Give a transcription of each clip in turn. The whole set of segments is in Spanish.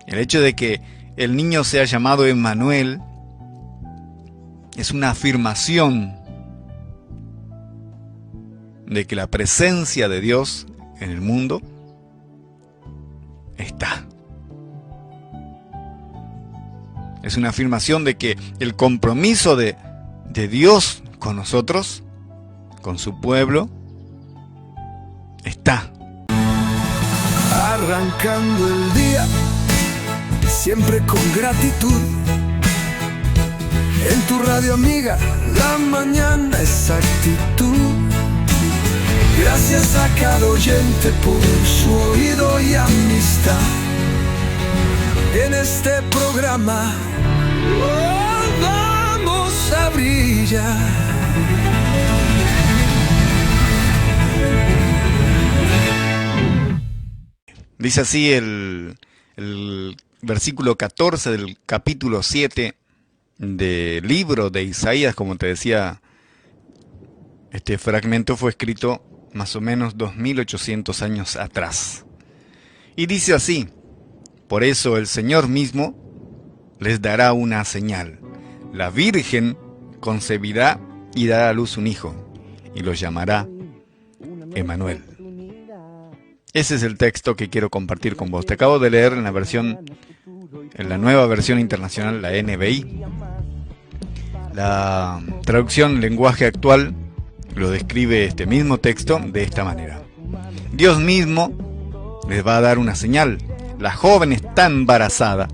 El hecho de que el niño sea llamado Emmanuel es una afirmación de que la presencia de Dios en el mundo está. Es una afirmación de que el compromiso de Dios con nosotros, con su pueblo, está. Arrancando el día, siempre con gratitud. En tu radio amiga, la mañana es actitud. Gracias a cada oyente por su oído y amistad. En este programa vamos a brillar. Dice así el versículo 14 del capítulo 7 del libro de Isaías. Como te decía, este fragmento fue escrito más o menos 2800 años atrás. Y dice así: por eso el Señor mismo les dará una señal. La Virgen concebirá y dará a luz un hijo, y lo llamará Emmanuel. Ese es el texto que quiero compartir con vos. Te acabo de leer en la nueva versión internacional, la NBI. La traducción lenguaje actual lo describe este mismo texto de esta manera: Dios mismo les va a dar una señal. La joven está embarazada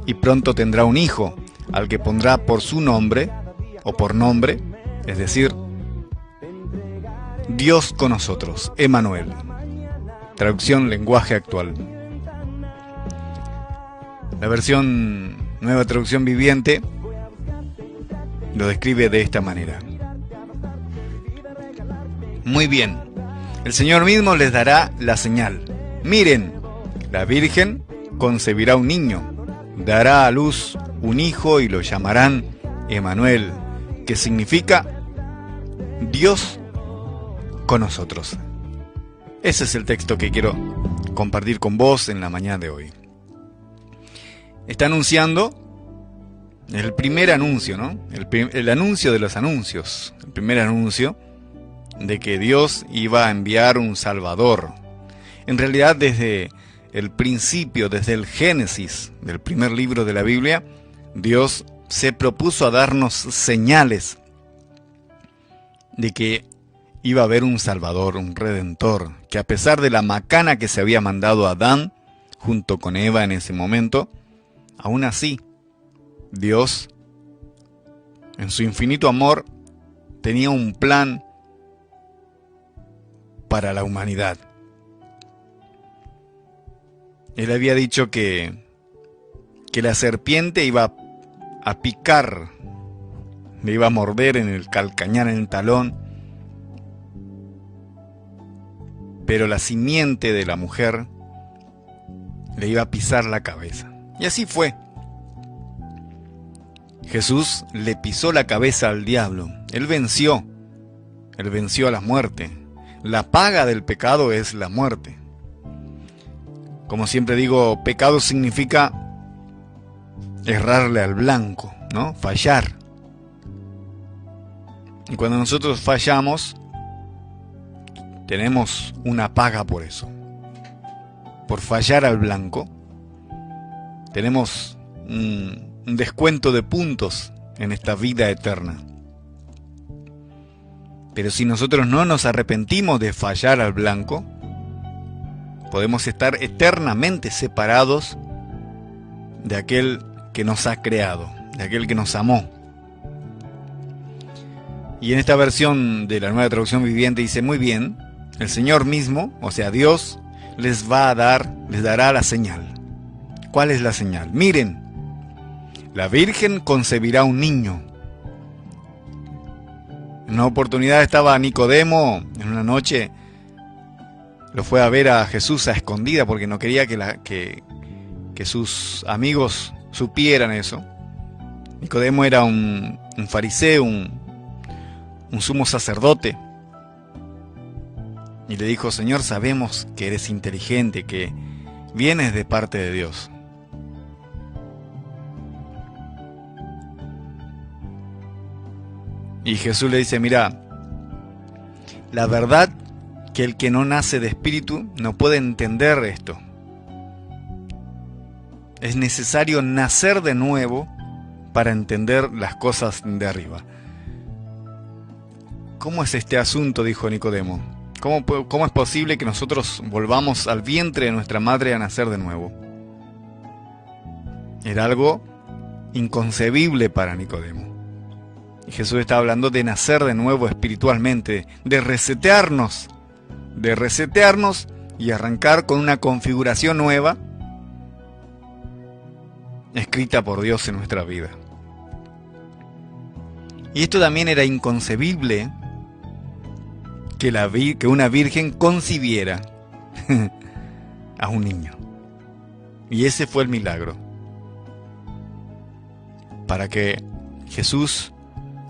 y pronto tendrá un hijo, al que pondrá por su nombre, o por nombre, es decir, Dios con nosotros, Emmanuel. Traducción lenguaje actual. La nueva traducción viviente lo describe de esta manera: muy bien, el Señor mismo les dará la señal. Miren, la Virgen concebirá un niño, dará a luz un hijo y lo llamarán Emmanuel, que significa Dios con nosotros. Ese es el texto que quiero compartir con vos en la mañana de hoy. Está anunciando el primer anuncio, ¿no? El anuncio de los anuncios. El primer anuncio de que Dios iba a enviar un Salvador. En realidad, desde el principio, desde el Génesis del primer libro de la Biblia, Dios se propuso a darnos señales de que iba a haber un Salvador, un Redentor, que a pesar de la macana que se había mandado a Adán, junto con Eva en ese momento, aún así, Dios, en su infinito amor, tenía un plan para la humanidad. Él había dicho que la serpiente iba a picar, le iba a morder en el calcañar, en el talón, pero la simiente de la mujer le iba a pisar la cabeza. Y así fue. Jesús le pisó la cabeza al diablo. Él venció a la muerte. La paga del pecado es la muerte. Como siempre digo, pecado significa errarle al blanco, ¿no? Fallar. Y cuando nosotros fallamos, tenemos una paga por eso. Por fallar al blanco, tenemos un descuento de puntos en esta vida eterna. Pero si nosotros no nos arrepentimos de fallar al blanco, podemos estar eternamente separados de aquel que nos ha creado, de aquel que nos amó. Y en esta versión de la nueva traducción viviente dice: muy bien, el Señor mismo, o sea Dios, les dará la señal. ¿Cuál es la señal? Miren, la Virgen concebirá un niño. En una oportunidad estaba Nicodemo, en una noche, lo fue a ver a Jesús a escondida porque no quería que sus amigos supieran eso. Nicodemo era un fariseo, un sumo sacerdote. Y le dijo: Señor, sabemos que eres inteligente, que vienes de parte de Dios. Y Jesús le dice, mira, la verdad que el que no nace de espíritu no puede entender esto. Es necesario nacer de nuevo para entender las cosas de arriba. ¿Cómo es este asunto?, dijo Nicodemo. ¿Cómo es posible que nosotros volvamos al vientre de nuestra madre a nacer de nuevo? Era algo inconcebible para Nicodemo. Y Jesús está hablando de nacer de nuevo espiritualmente, de resetearnos y arrancar con una configuración nueva escrita por Dios en nuestra vida. Y esto también era inconcebible, que una virgen concibiera a un niño. Y ese fue el milagro. Para que Jesús,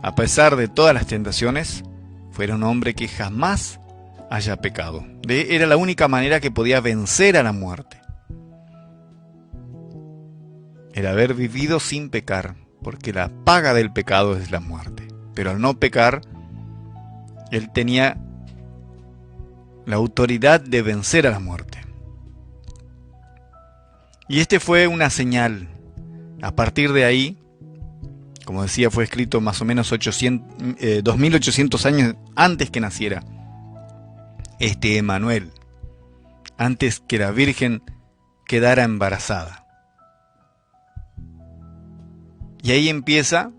a pesar de todas las tentaciones, fuera un hombre que jamás haya pecado. Era la única manera que podía vencer a la muerte. El haber vivido sin pecar, porque la paga del pecado es la muerte. Pero al no pecar, él tenía la autoridad de vencer a la muerte. Y este fue una señal. A partir de ahí, como decía, fue escrito más o menos 2800 años antes que naciera este Emanuel, antes que la Virgen quedara embarazada. Y ahí empieza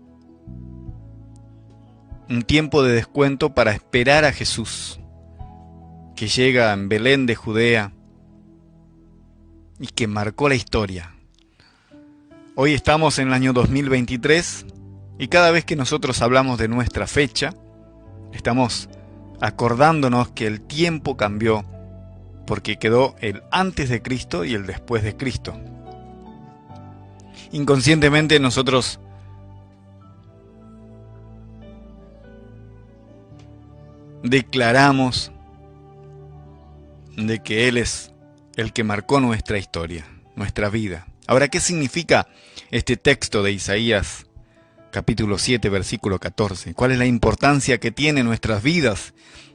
un tiempo de descuento para esperar a Jesús, que llega en Belén de Judea y que marcó la historia. Hoy estamos en el año 2023 y cada vez que nosotros hablamos de nuestra fecha, estamos acordándonos que el tiempo cambió, porque quedó el antes de Cristo y el después de Cristo. Inconscientemente nosotros declaramos de que Él es el que marcó nuestra historia, nuestra vida. Ahora, ¿qué significa este texto de Isaías capítulo 7, versículo 14? ¿Cuál es la importancia que tiene en nuestras vidas?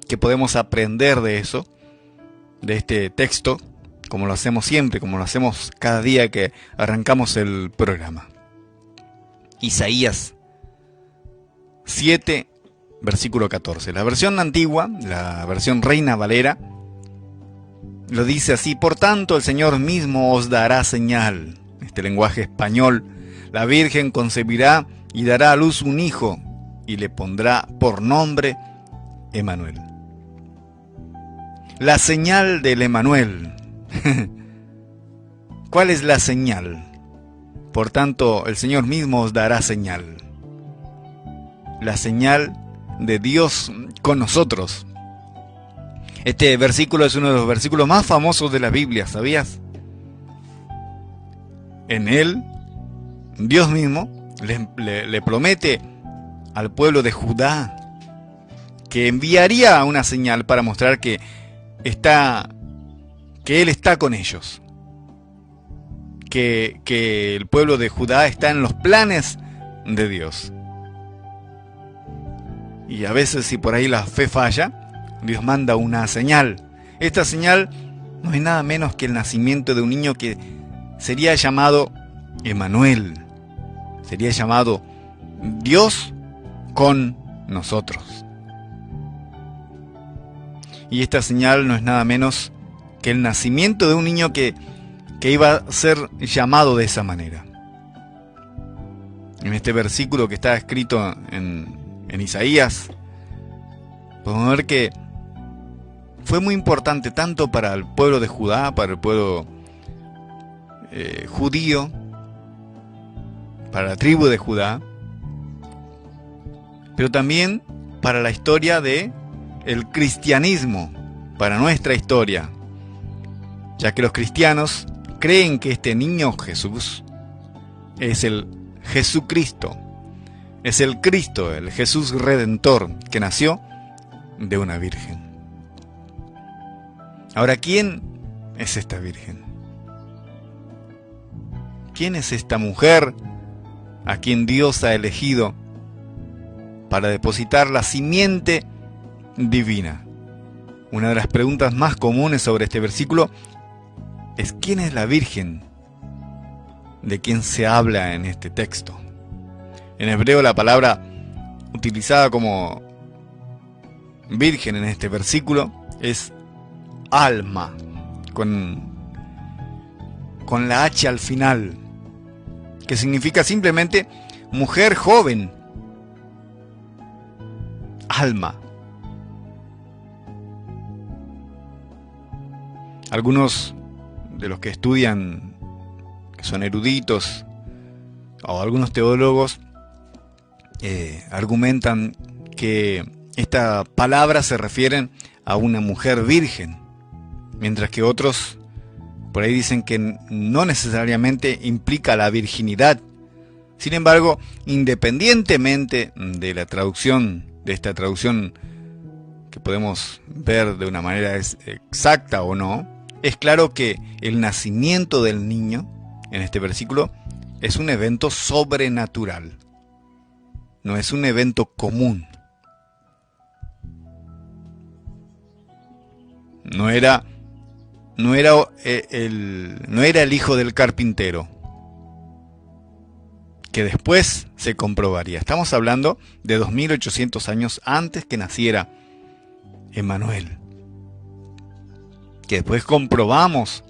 ¿Qué podemos aprender de eso, de este texto, como lo hacemos siempre, como lo hacemos cada día que arrancamos el programa? Isaías 7, versículo 14. La versión antigua, la versión Reina Valera, lo dice así: por tanto el Señor mismo os dará señal. Este lenguaje español: la Virgen concebirá y dará a luz un hijo y le pondrá por nombre Emanuel. La señal del Emanuel. ¿Cuál es la señal? Por tanto, el Señor mismo os dará señal. La señal de Dios con nosotros. Este versículo es uno de los versículos más famosos de la Biblia, ¿sabías? En él, Dios mismo le promete al pueblo de Judá que enviaría una señal para mostrar que Él está con ellos. Que el pueblo de Judá está en los planes de Dios. Y a veces, si por ahí la fe falla, Dios manda una señal. Esta señal no es nada menos que el nacimiento de un niño que sería llamado Emanuel. Sería llamado Dios con nosotros. Y esta señal no es nada menos que el nacimiento de un niño que iba a ser llamado de esa manera. En este versículo que está escrito en Isaías, podemos ver que fue muy importante tanto para el pueblo de Judá, para el pueblo judío, para la tribu de Judá, pero también para la historia de el cristianismo, para nuestra historia, ya que los cristianos creen que este niño Jesús es el Jesucristo, es el Cristo, el Jesús Redentor, que nació de una virgen. Ahora, ¿quién es esta virgen? ¿Quién es esta mujer a quien Dios ha elegido para depositar la simiente divina. Una de las preguntas más comunes sobre este versículo es: ¿quién es la Virgen de quien se habla en este texto? En hebreo, la palabra utilizada como virgen en este versículo es alma, con la H al final, que significa simplemente mujer joven. Alma. Algunos de los que estudian, que son eruditos, o algunos teólogos, argumentan que esta palabra se refiere a una mujer virgen, mientras que otros por ahí dicen que no necesariamente implica la virginidad. Sin embargo, independientemente de la traducción, de esta traducción que podemos ver de una manera exacta o no, es claro que el nacimiento del niño en este versículo es un evento sobrenatural, no es un evento común. No era el hijo del carpintero, que después se comprobaría. Estamos hablando de 2800 años antes que naciera Emmanuel, que después comprobamos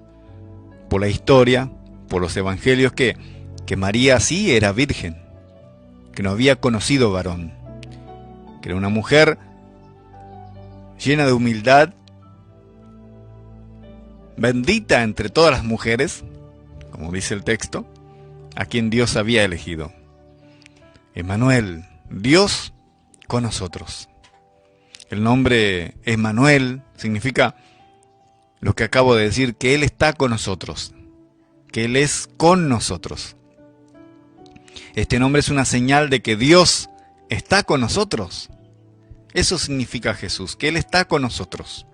por la historia, por los evangelios, que María sí era virgen, que no había conocido varón, que era una mujer llena de humildad, bendita entre todas las mujeres, como dice el texto, a quien Dios había elegido. Emmanuel, Dios con nosotros. El nombre Emmanuel significa lo que acabo de decir, que Él está con nosotros, que Él es con nosotros. Este nombre es una señal de que Dios está con nosotros. Eso significa Jesús, que Él está con nosotros.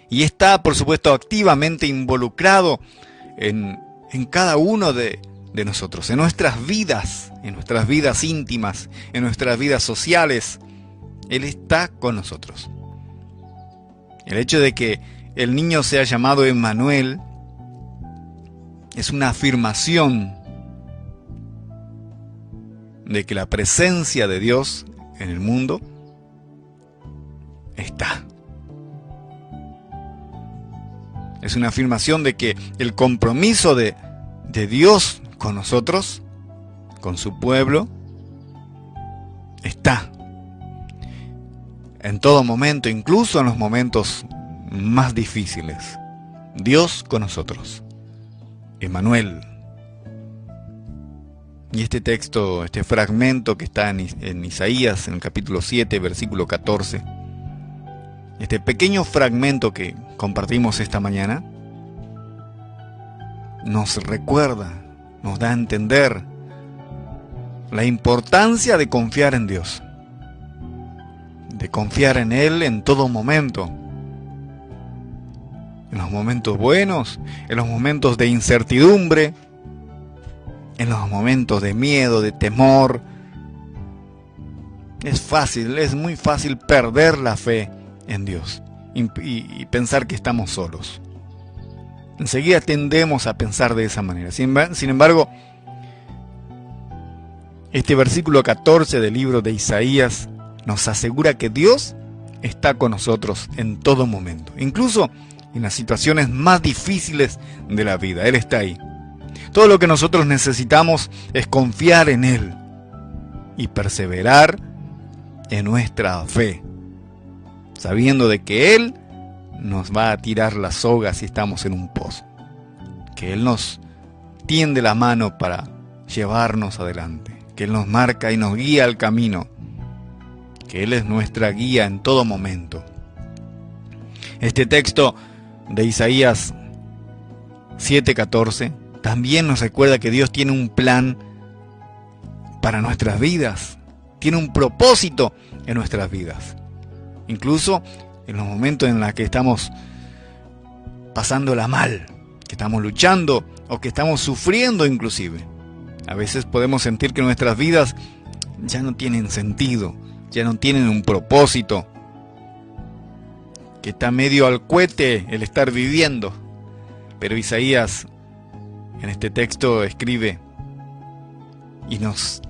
Y está, por supuesto, activamente involucrado en cada uno de nosotros, en nuestras vidas íntimas, en nuestras vidas sociales. Él está con nosotros. El hecho de que el niño sea llamado Emmanuel es una afirmación de que la presencia de Dios en el mundo está. Es una afirmación de que el compromiso de Dios con nosotros, con su pueblo, está. En todo momento, incluso en los momentos más difíciles. Dios con nosotros. Emmanuel. Y este texto, este fragmento que está en Isaías, en el capítulo 7, versículo 14, este pequeño fragmento que compartimos esta mañana, nos recuerda, nos da a entender la importancia de confiar en Dios, de confiar en Él en todo momento, en los momentos buenos, en los momentos de incertidumbre, en los momentos de miedo, de temor. Es muy fácil perder la fe en Dios y pensar que estamos solos. Enseguida tendemos a pensar de esa manera. Sin embargo, este versículo 14 del libro de Isaías nos asegura que Dios está con nosotros en todo momento, incluso en las situaciones más difíciles de la vida. Él está ahí. Todo lo que nosotros necesitamos es confiar en Él y perseverar en nuestra fe, sabiendo de que Él nos va a tirar la soga si estamos en un pozo, que Él nos tiende la mano para llevarnos adelante, que Él nos marca y nos guía al camino, que Él es nuestra guía en todo momento. Este texto de Isaías 7:14 también nos recuerda que Dios tiene un plan para nuestras vidas, tiene un propósito en nuestras vidas, incluso en los momentos en los que estamos pasándola mal, que estamos luchando o que estamos sufriendo inclusive. A veces podemos sentir que nuestras vidas ya no tienen sentido, ya no tienen un propósito, que está medio al cohete el estar viviendo. Pero Isaías en este texto escribe y nos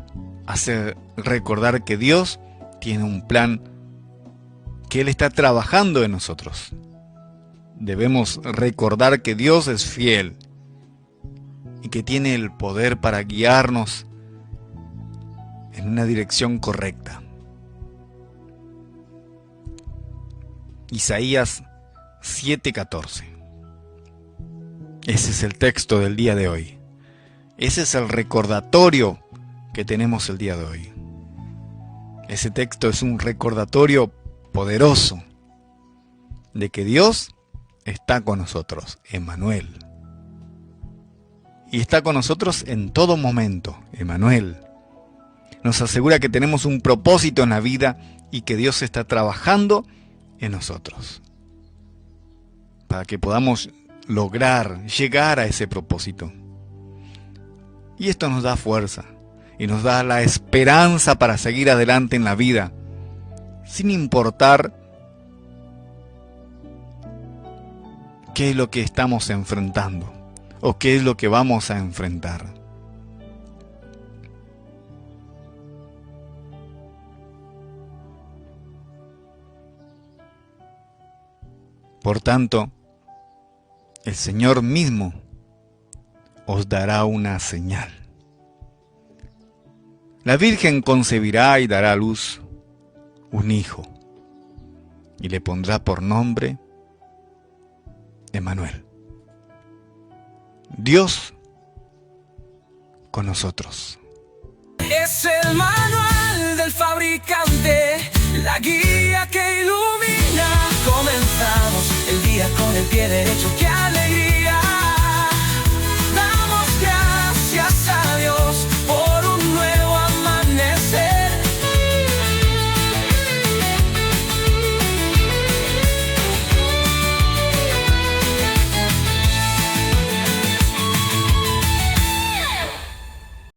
hace recordar que Dios tiene un plan, que Él está trabajando en nosotros. Debemos recordar que Dios es fiel y que tiene el poder para guiarnos en una dirección correcta. Isaías 7:14. Ese es el texto del día de hoy. Ese es el recordatorio que tenemos el día de hoy. Ese texto es un recordatorio poderoso de que Dios está con nosotros, Emmanuel. Y está con nosotros en todo momento, Emmanuel. Nos asegura que tenemos un propósito en la vida y que Dios está trabajando en nosotros para que podamos llegar a ese propósito. Y esto nos da fuerza y nos da la esperanza para seguir adelante en la vida, sin importar qué es lo que estamos enfrentando o qué es lo que vamos a enfrentar. Por tanto, el Señor mismo os dará una señal. La Virgen concebirá y dará a luz un hijo, y le pondrá por nombre Emmanuel. Dios con nosotros. Es el manual del fabricante, la guía que ilumina. Comenzamos el día con el pie derecho que alegra.